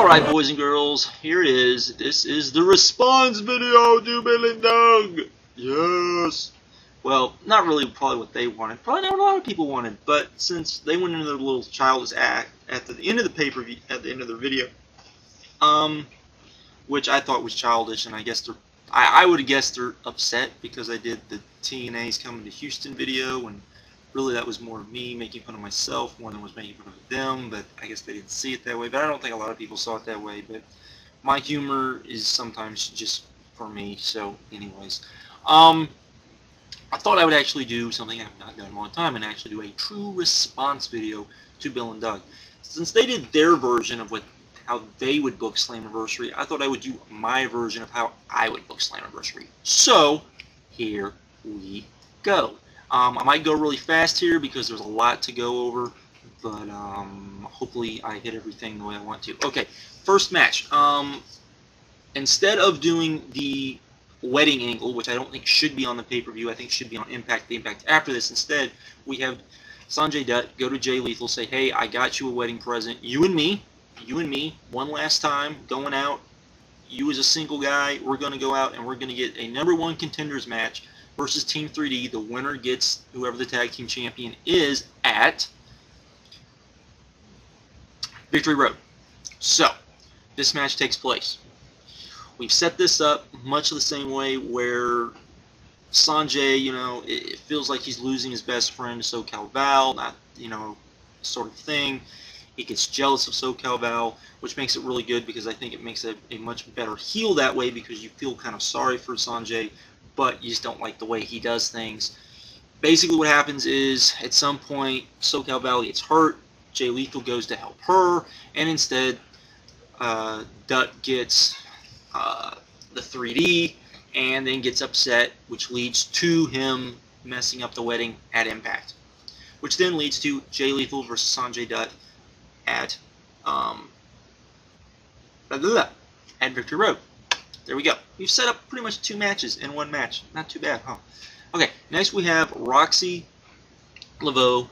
Alright, boys and girls, here it is. This is the response video to Bill and Doug. Yes. Well, not really probably what they wanted. Probably not what a lot of people wanted. But since they went into their little childish act at the end of the pay-per-view, at the end of their video, which I thought was childish, and I guess they're, I would have guessed they're upset because I did the TNA's Coming to Houston video, and really that was more of me making fun of myself more than was making fun of them, but I guess they didn't see it that way. But I don't think a lot of people saw it that way, but my humor is sometimes just for me. So anyways, I thought I would actually do something I've not done in a long time and actually do a true response video to Bill and Doug. Since they did their version of how they would book Slammiversary, I thought I would do my version of how I would book Slammiversary. So here we go. I might go really fast here because there's a lot to go over, but hopefully I hit everything the way I want to. Okay, first match. Instead of doing the wedding angle, which I don't think should be on the pay-per-view, I think should be on Impact, the Impact after this. Instead, we have Samoa Dutt go to Jay Lethal, say, hey, I got you a wedding present. You and me, one last time, going out. You as a single guy, we're going to go out and we're going to get a #1 contenders match versus Team 3D. The winner gets whoever the tag team champion is at Victory Road. So, this match takes place. We've set this up much the same way where Sanjay, it feels like he's losing his best friend to SoCal Val, not, sort of thing. He gets jealous of SoCal Val, which makes it really good because I think it makes a much better heel that way because you feel kind of sorry for Sanjay, but you just don't like the way he does things. Basically what happens is, at some point, SoCal Val gets hurt, Jay Lethal goes to help her, and instead, Dutt gets the 3D, and then gets upset, which leads to him messing up the wedding at Impact. Which then leads to Jay Lethal versus Samoa Dutt at Victory Road. There we go. We've set up pretty much 2 matches in 1 match. Not too bad, huh? Okay, next we have Roxxi, Laveau,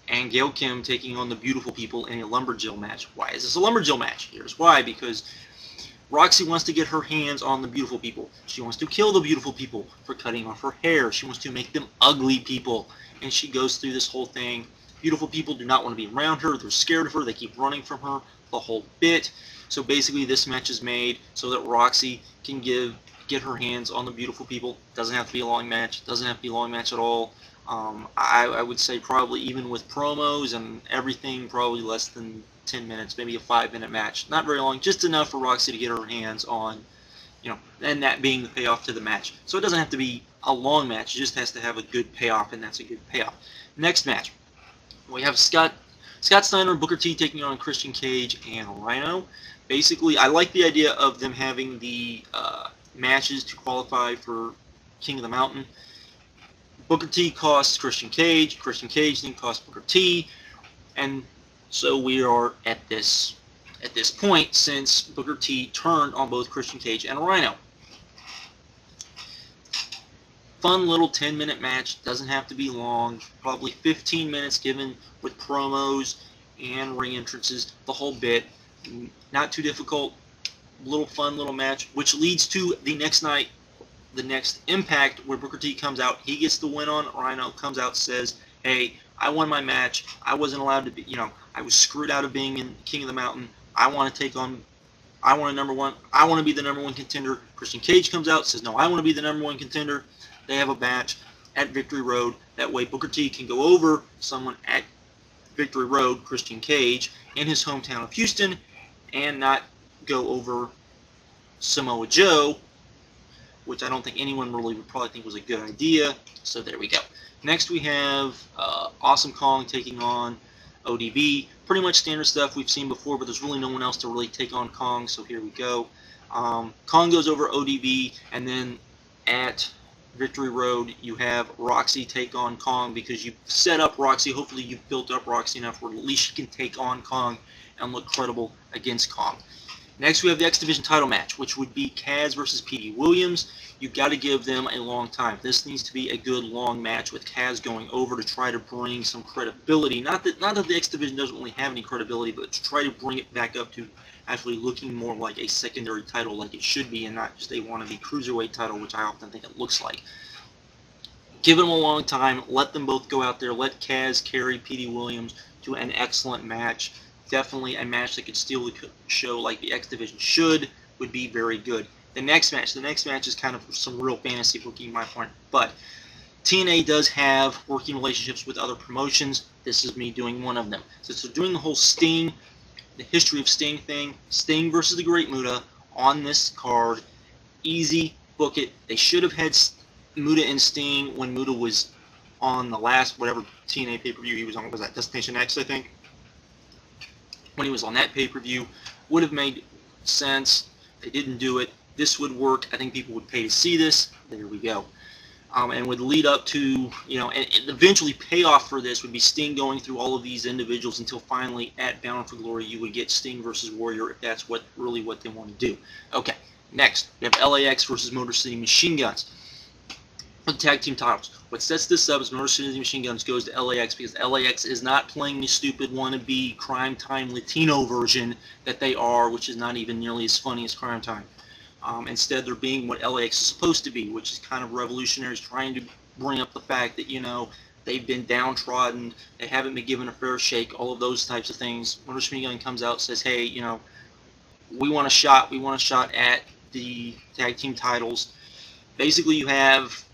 and Gail Kim taking on the Beautiful People in a Lumberjill match. Why is this a Lumberjill match? Here's why. Because Roxxi wants to get her hands on the Beautiful People. She wants to kill the Beautiful People for cutting off her hair. She wants to make them ugly people. And she goes through this whole thing. Beautiful People do not want to be around her. They're scared of her. They keep running from her the whole bit. So basically this match is made so that Roxxi can get her hands on the Beautiful People. Doesn't have to be a long match. Doesn't have to be a long match at all. I would say probably even with promos and everything, probably less than 10 minutes, maybe a 5-minute match. Not very long, just enough for Roxxi to get her hands on, and that being the payoff to the match. So it doesn't have to be a long match, it just has to have a good payoff, and that's a good payoff. Next match, we have Scott Steiner and Booker T taking on Christian Cage and Rhino. Basically, I like the idea of them having the matches to qualify for King of the Mountain. Booker T costs Christian Cage then costs Booker T, and so we are at this point since Booker T turned on both Christian Cage and Rhino. Fun little 10-minute match, doesn't have to be long, probably 15 minutes given with promos and ring entrances, the whole bit. Not too difficult, little fun little match, which leads to the next night, the next Impact, where Booker T comes out, he gets the win on Rhino, comes out, says, hey, I won my match, I wasn't allowed to be, I was screwed out of being in King of the Mountain, I want to be the #1 contender. Christian Cage comes out, says, no, I want to be the #1 contender. They have a match at Victory Road, that way Booker T can go over someone at Victory Road, Christian Cage, in his hometown of Houston, and not go over Samoa Joe, which I don't think anyone really would probably think was a good idea. So there we go. Next we have Awesome Kong taking on ODB. Pretty much standard stuff we've seen before, but there's really no one else to really take on Kong, so here we go. Kong goes over ODB, and then at Victory Road you have Roxxi take on Kong because you've set up Roxxi. Hopefully you've built up Roxxi enough where at least she can take on Kong and look credible against Kong. Next, we have the X Division title match, which would be Kaz versus P.D. Williams. You've got to give them a long time. This needs to be a good long match with Kaz going over to try to bring some credibility. Not that the X Division doesn't really have any credibility, but to try to bring it back up to actually looking more like a secondary title like it should be, and not just a wannabe cruiserweight title, which I often think it looks like. Give them a long time. Let them both go out there. Let Kaz carry P.D. Williams to an excellent match. Definitely a match that could steal the show like the X Division should, would be very good. The next match is kind of some real fantasy booking, my point, but TNA does have working relationships with other promotions. This is me doing one of them. So doing the whole Sting, the history of Sting thing, Sting versus the Great Muta on this card, easy, book it. They should have had Muta and Sting when Muta was on the last, whatever TNA pay-per-view he was on. What was that, Destination X, I think? When he was on that pay-per-view, would have made sense. They didn't do it. This would work. I think people would pay to see this. There we go. And would lead up to, you know, and eventually payoff for this would be Sting going through all of these individuals until finally at Bound for Glory you would get Sting versus Warrior if that's really what they want to do. Okay, next we have LAX versus Motor City Machine Guns. The tag team titles. What sets this up is Motor City Machine Guns goes to LAX because LAX is not playing the stupid wannabe Crime Time Latino version that they are, which is not even nearly as funny as Crime Time. Instead, they're being what LAX is supposed to be, which is kind of revolutionaries, trying to bring up the fact that, you know, they've been downtrodden, they haven't been given a fair shake, all of those types of things. Motor City Machine Gun comes out and says, hey, you know, we want a shot at the tag team titles. Basically, you have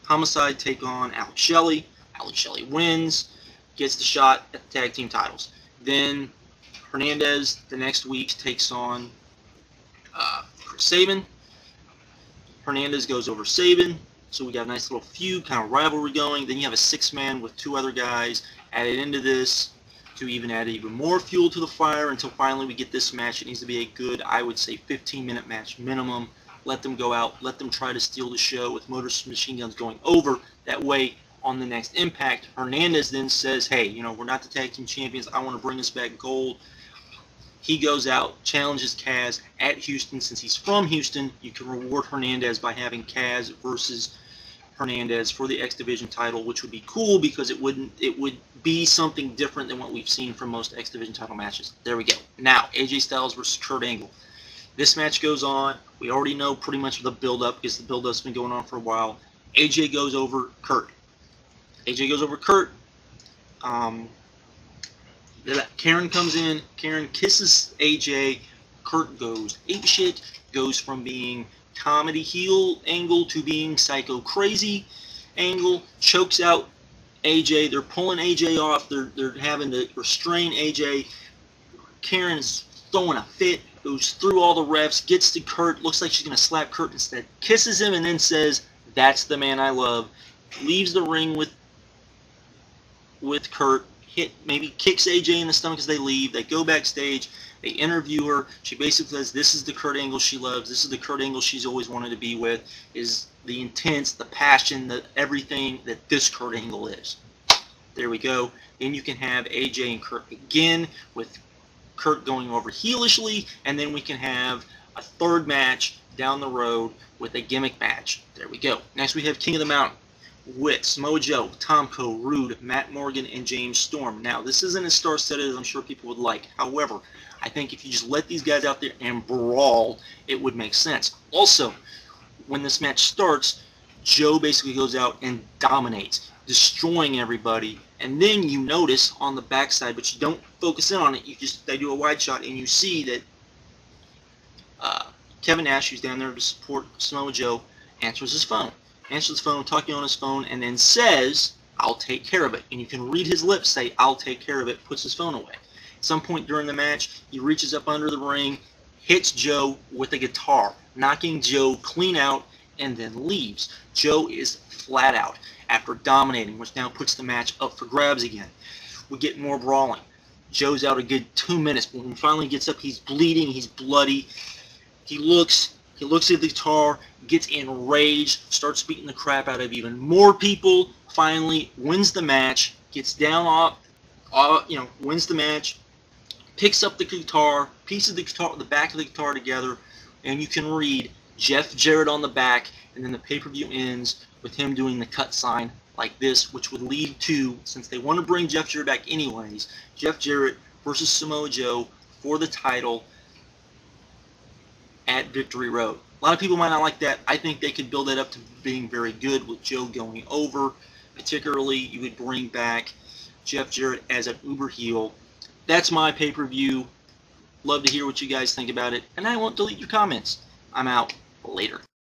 Homicide take on Alex Shelley. Alex Shelley wins, gets the shot at the tag team titles. Then Hernandez the next week takes on Chris Sabin. Hernandez goes over Sabin, so we got a nice little feud, kind of rivalry going. Then you have a six-man with two other guys added into this to even add even more fuel to the fire until finally we get this match. It needs to be a good, I would say, 15-minute match minimum. Let them go out. Let them try to steal the show with Motor Machine Guns going over. That way, on the next Impact, Hernandez then says, hey, you know, we're not the tag team champions. I want to bring us back gold. He goes out, challenges Kaz at Houston. Since he's from Houston, you can reward Hernandez by having Kaz versus Hernandez for the X Division title, which would be cool because it would be something different than what we've seen from most X Division title matches. There we go. Now, AJ Styles versus Kurt Angle. This match goes on. We already know pretty much the build-up because the build-up's been going on for a while. AJ goes over Kurt. Karen comes in. Karen kisses AJ. Kurt goes apeshit. Goes from being comedy heel Angle to being psycho crazy Angle. Chokes out AJ. They're pulling AJ off. They're having to restrain AJ. Karen's throwing a fit. Goes through all the refs, gets to Kurt, looks like she's going to slap Kurt instead, kisses him, and then says, that's the man I love. Leaves the ring with Kurt, maybe kicks AJ in the stomach as they leave. They go backstage, they interview her. She basically says, this is the Kurt Angle she loves, this is the Kurt Angle she's always wanted to be with, is the intense, the passion, the everything that this Kurt Angle is. There we go. Then you can have AJ and Kurt again with Kurt going over heelishly, and then we can have a third match down the road with a gimmick match. There we go. Next we have King of the Mountain with Samoa Joe, Tomko, Roode, Matt Morgan, and James Storm. Now, this isn't as star-studded as I'm sure people would like. However, I think if you just let these guys out there and brawl, it would make sense. Also, when this match starts, Joe basically goes out and dominates, destroying everybody. And then you notice on the backside, but you don't focus in on it, they do a wide shot, and you see that Kevin Nash, who's down there to support Samoa Joe, answers his phone, talking on his phone, and then says, I'll take care of it. And you can read his lips say, I'll take care of it, puts his phone away. At some point during the match, he reaches up under the ring, hits Joe with a guitar, knocking Joe clean out, and then leaves. Joe is flat out after dominating, which now puts the match up for grabs again. We get more brawling. Joe's out a good 2 minutes, but when he finally gets up, he's bleeding, he's bloody. He looks at the guitar, gets enraged, starts beating the crap out of even more people, finally wins the match, gets down wins the match, picks up the guitar, pieces the guitar, the back of the guitar together, and you can read Jeff Jarrett on the back, and then the pay-per-view ends with him doing the cut sign like this, which would lead to, since they want to bring Jeff Jarrett back anyways, Jeff Jarrett versus Samoa Joe for the title at Victory Road. A lot of people might not like that. I think they could build that up to being very good with Joe going over. Particularly, you would bring back Jeff Jarrett as an uber heel. That's my pay-per-view. Love to hear what you guys think about it, and I won't delete your comments. I'm out. Later.